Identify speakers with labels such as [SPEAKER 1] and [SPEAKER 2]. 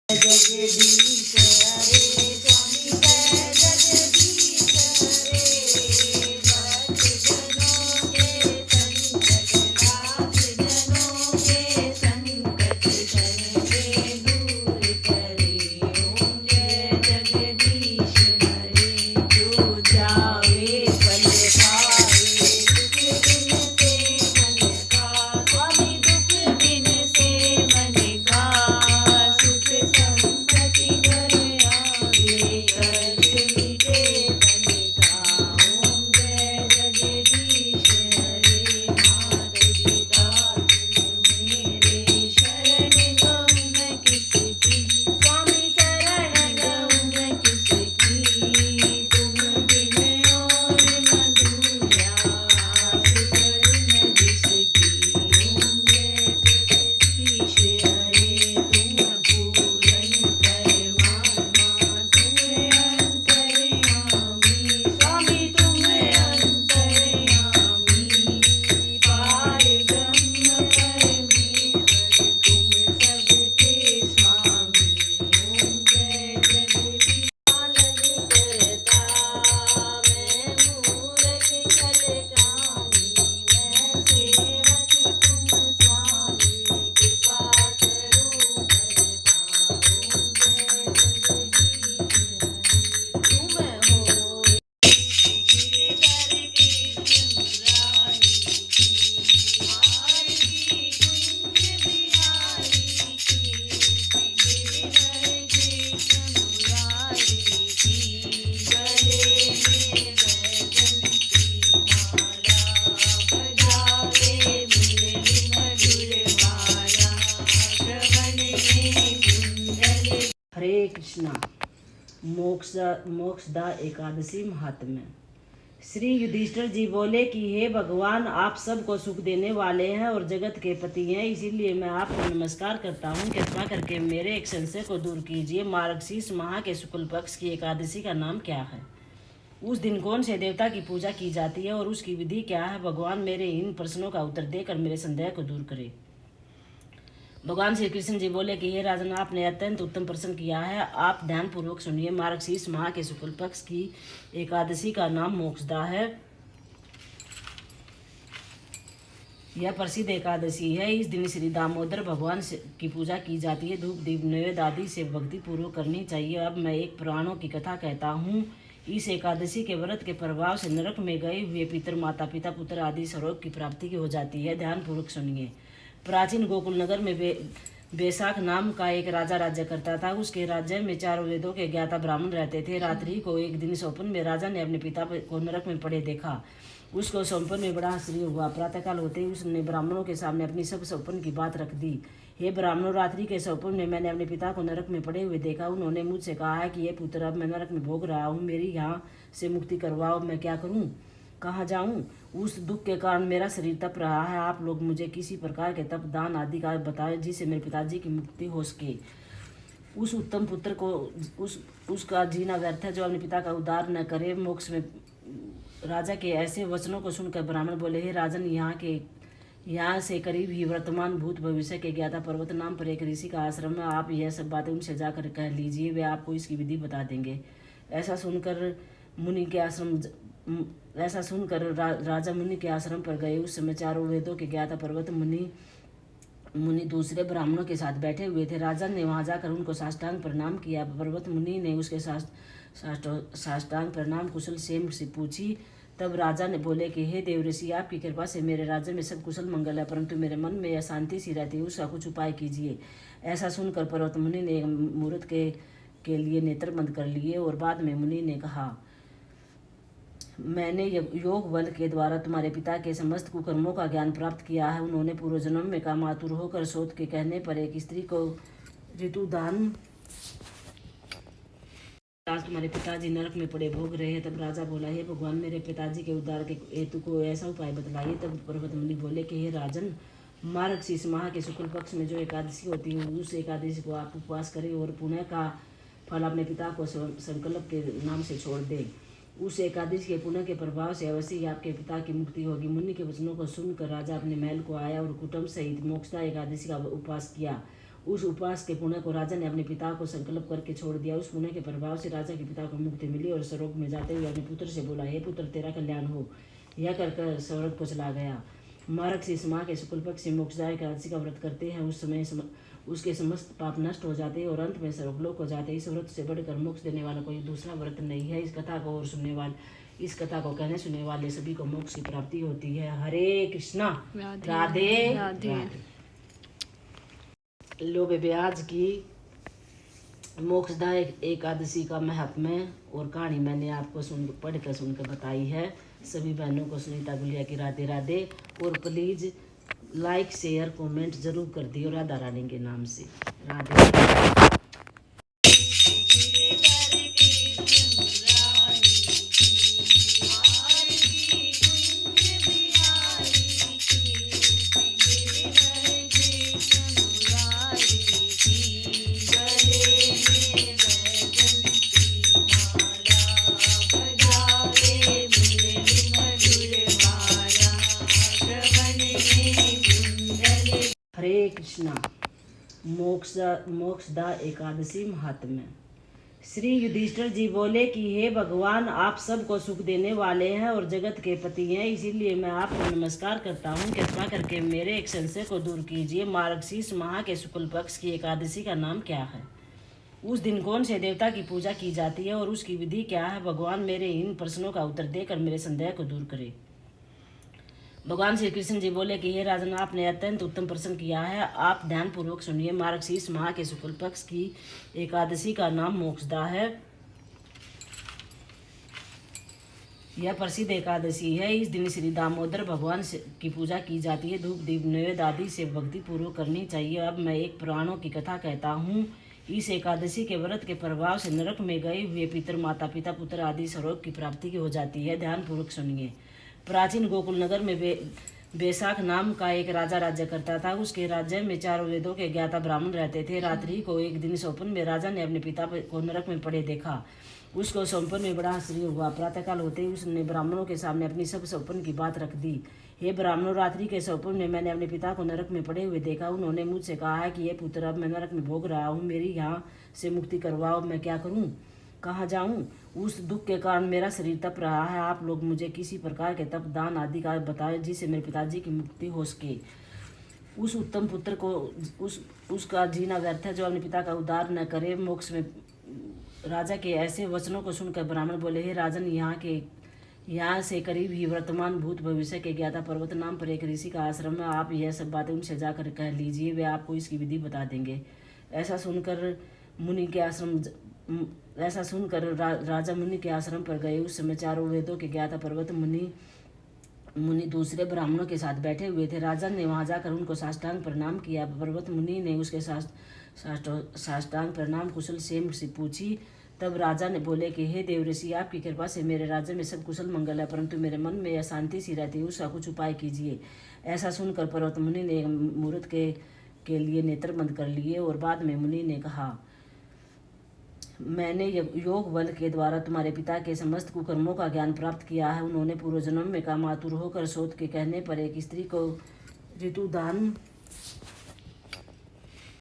[SPEAKER 1] जगदीश हरे स्वामी जय जगदीश हरे भक्त जनों के संकट राख जनों के संकट सर्वे दूर करे ओम जय जगदीश हरे जो जावे फल पावे दुख दिन से मन का स्वामी दुख दिन से मन का सुख संपत्ति घर आवे कष्ट मिटे तन का ओम जय जगदीश हरे मात पिता तुम मेरे शरण गौं मैं किसकी स्वामी शरण गौं मैं किसकी तुम बिन और न दूजा आस कर न जिसकी ओम जय जगदीश हरे तुम पूरन परमात्मा तुम अंतर्यामी स्वामी तुम अंतर्यामी पार ब्रह्म परमेश्वर तुम सबके स्वामी ओम जय जगदीश पालन करता मैं मूरख कलकामी मैं सेवक तुम स्वामी कृपा करो भरता ओम जय जगदीश तुम हो गिरधर कृष्ण मुरारी की मार की कुंज बिहारी की गिरधर कृष्ण मुरारी की गले में बैजंती माला बजावे मुरली मधुर माला श्रवण में कुंडल। हरे कृष्णा। मोक्षदा एकादशी महात्म्य। श्री युधिष्ठिर जी बोले कि हे भगवान, आप सबको सुख देने वाले हैं और जगत के पति हैं, इसीलिए मैं आपको नमस्कार करता हूँ। कृपा करके मेरे एक संशय को दूर कीजिए। मार्गशीर्ष माह के शुक्ल पक्ष की एकादशी का नाम क्या है? उस दिन कौन से देवता की पूजा की जाती है और उसकी विधि क्या है? भगवान मेरे इन प्रश्नों का उत्तर देकर मेरे संदेह को दूर करें। भगवान श्री कृष्ण जी बोले कि हे राजन, आपने अत्यंत उत्तम प्रश्न किया है। आप ध्यान पूर्वक सुनिए। मार्गशीर्ष माह के शुक्ल पक्ष की एकादशी का नाम मोक्षदा है। यह प्रसिद्ध एकादशी है। इस दिन श्री दामोदर भगवान की पूजा की जाती है। धूप दीप नैवेद्य आदि से भक्ति पूर्वक करनी चाहिए। अब मैं एक पुराणों की कथा कहता हूँ। इस एकादशी के व्रत के प्रभाव से नरक में गए हुए पितर, माता पिता, पुत्र आदि स्वरूप की प्राप्ति हो जाती है। ध्यान पूर्वक सुनिए। प्राचीन गोकुल नगर में बैसाख नाम का एक राजा राज्य करता था। उसके राज्य में 4 वेदों के ज्ञाता ब्राह्मण रहते थे। रात्रि को एक दिन स्वप्न में राजा ने अपने पिता को नरक में पड़े देखा। उसको स्वप्न में बड़ा आश्चर्य हुआ। प्रातःकाल होते ही उसने ब्राह्मणों के सामने अपनी सब स्वप्न की बात रख दी। हे ब्राह्मणों, रात्रि के स्वप्न में मैंने अपने पिता को नरक में पड़े हुए देखा। उन्होंने मुझसे कहा है कि ये पुत्र, अब मैं नरक में भोग रहा हूँ, मेरी यहाँ से मुक्ति करवाओ। मैं क्या करूँ, कहाँ जाऊँ? उस दुख के कारण मेरा शरीर तप रहा है। आप लोग मुझे किसी प्रकार के तप, दान आदि का बताएं जिससे मेरे पिताजी की मुक्ति हो सके। उस उत्तम पुत्र को उसका जीना व्यर्थ है जो अपने पिता का उद्धार न करे मोक्ष में। राजा के ऐसे वचनों को सुनकर ब्राह्मण बोले, हे राजन, यहाँ से करीब ही वर्तमान भूत भविष्य के ज्ञाता पर्वत नाम पर एक ऋषि का आश्रम है। आप यह सब बातें उनसे जाकर कह लीजिए, वे आपको इसकी विधि बता देंगे। ऐसा सुनकर राजा मुनि के आश्रम पर गए। उस समय 4 वेदों के ज्ञाता पर्वत मुनि दूसरे ब्राह्मणों के साथ बैठे हुए थे। राजा ने वहां जाकर उनको साष्टांग प्रणाम किया। पर्वत मुनि ने उसके साष्टांग प्रणाम कुशल क्षेम से पूछी। तब राजा ने बोले कि हे देव ऋषि, आपकी कृपा से मेरे राज्य में सब कुशल मंगल है, परंतु मेरे मन में अशांति सी रहती है, उसका कुछ उपाय कीजिए। ऐसा सुनकर पर्वत मुनि ने मुहूर्त के लिए नेत्र बंद कर लिए और बाद में मुनि ने कहा, मैंने योग बल के द्वारा तुम्हारे पिता के समस्त कुकर्मों का ज्ञान प्राप्त किया है। उन्होंने पूर्व जन्म में कामातुर होकर सोत के कहने पर एक स्त्री को ऋतुदान। आज तुम्हारे पिताजी नरक में पड़े भोग रहे हैं। तब राजा बोला, हे भगवान, मेरे पिताजी के उद्धार के हेतु को ऐसा उपाय बतलाइए। तब पर्वत मुनि बोले कि हे राजन, मार्गशीर्ष माह के शुक्ल पक्ष में जो एकादशी होती है, उस एकादशी को आप उपवास करें और पुण्य का फल अपने पिता को संकल्प के नाम से छोड़ दें। उस एकादशी के पुण्य के प्रभाव से अवश्य ही आपके पिता की मुक्ति होगी। मुनि के वचनों को सुनकर राजा अपने महल को आया और कुटुंब सहित मोक्षदा एकादशी का उपवास किया उस उपवास के पुण्य को राजा ने अपने पिता को संकल्प करके छोड़ दिया। उस पुण्य के प्रभाव से राजा के पिता को मुक्ति मिली और स्वर्ग में जाते हुए अपने पुत्र से बोला, हे पुत्र, तेरा कल्याण हो। यह कहकर स्वर्ग को चला गया। मार्गशीर्ष माह के शुक्ल पक्ष से मोक्षदा एकादशी का व्रत करते हैं, उस समय उसके समस्त पाप नष्ट हो जाते हैं और अंत में सर्वलोक हो जाते हैं। इस व्रत से बढ़कर मोक्ष देने वाला कोई दूसरा व्रत नहीं है। इस कथा इस कथा को कहने सुनने वाले सभी को मोक्ष की प्राप्ति होती है। हरे कृष्णा। राधे राधे। लो बेबे, आज की मोक्षदा एकादशी का महात्म्य और कहानी मैंने आपको पढ़ कर सुनकर बताई है। सभी बहनों को सुनीता गुलिया की राधे राधे। और प्लीज लाइक शेयर कमेंट जरूर कर दियो राधा रानी के नाम से। राधे। हरे कृष्णा। मोक्षदा एकादशी महात्म्य। श्री युधिष्ठिर जी बोले कि हे भगवान, आप सबको सुख देने वाले हैं और जगत के पति हैं, इसीलिए मैं आपको नमस्कार करता हूँ। कृपा करके मेरे एक संशय को दूर कीजिए। मार्गशीर्ष माह के शुक्ल पक्ष की एकादशी का नाम क्या है? उस दिन कौन से देवता की पूजा की जाती है और उसकी विधि क्या है? भगवान मेरे इन प्रश्नों का उत्तर देकर मेरे संदेह को दूर करें। भगवान श्री कृष्ण जी बोले कि हे राजन, आपने अत्यंत उत्तम प्रश्न किया है। आप ध्यान पूर्वक सुनिए। मार्गशीर्ष माह के शुक्ल पक्ष की एकादशी का नाम मोक्षदा है। यह प्रसिद्ध एकादशी है। इस दिन श्री दामोदर भगवान की पूजा की जाती है। धूप दीप नैवेद्य आदि से भक्ति पूर्वक करनी चाहिए। अब मैं एक पुराणों की कथा कहता हूँ। इस एकादशी के व्रत के प्रभाव से नरक में गए हुए पितर, माता पिता, पुत्र आदि स्वर्ग की प्राप्ति हो जाती है। ध्यान पूर्वक सुनिए। प्राचीन गोकुल नगर में बैसाख नाम का एक राजा राज्य करता था। उसके राज्य में चारों वेदों के ज्ञाता ब्राह्मण रहते थे। रात्रि को एक दिन स्वप्न में राजा ने अपने पिता को नरक में पड़े देखा। उसको स्वप्न में बड़ा आश्चर्य हुआ। प्रातःकाल होते ही उसने ब्राह्मणों के सामने अपनी सब स्वप्न की बात रख दी। हे ब्राह्मणों, रात्रि के स्वप्न में मैंने अपने पिता को नरक में पड़े हुए देखा। उन्होंने मुझसे कहा है कि ये पुत्र, अब मैं नरक में भोग रहा हूँ, मेरी यहाँ से मुक्ति करवाओ। मैं क्या करूँ, कहाँ जाऊँ? उस दुख के कारण मेरा शरीर तप रहा है। आप लोग मुझे किसी प्रकार के तप, दान आदि का बताएं जिससे मेरे पिताजी की मुक्ति हो सके। उस उत्तम पुत्र को उसका जीना व्यर्थ है जो अपने पिता का उद्धार न करे। मोक्ष में राजा के ऐसे वचनों को सुनकर ब्राह्मण बोले, हे राजन, यहाँ से करीब ही वर्तमान भूत भविष्य के ज्ञाता पर्वत नाम पर एक ऋषि का आश्रम है। आप यह सब बातें उनसे जाकर कह लीजिए, वे आपको इसकी विधि बता देंगे। ऐसा सुनकर राजा मुनि के आश्रम पर गए। उस समय चारों वेदों के ज्ञाता पर्वत मुनि दूसरे ब्राह्मणों के साथ बैठे हुए थे। राजा ने वहां जाकर उनको साष्टांग प्रणाम किया। पर्वत मुनि ने उसके साष्टांग प्रणाम कुशल क्षेम से पूछी। तब राजा ने बोले कि हे देव ऋषि, आपकी कृपा से मेरे राज्य में सब कुशल मंगल है, परंतु मेरे मन में अशांति सी रहती है, उसका कुछ उपाय कीजिए। ऐसा सुनकर पर्वत मुनि ने मुहूर्त के लिए नेत्र बंद कर लिए और बाद में मुनि ने कहा, मैंने योग बल के द्वारा तुम्हारे पिता के समस्त कुकर्मों का ज्ञान प्राप्त किया है। उन्होंने पूर्व जन्म में कामातुर होकर शोध के कहने पर एक स्त्री को ऋतुदान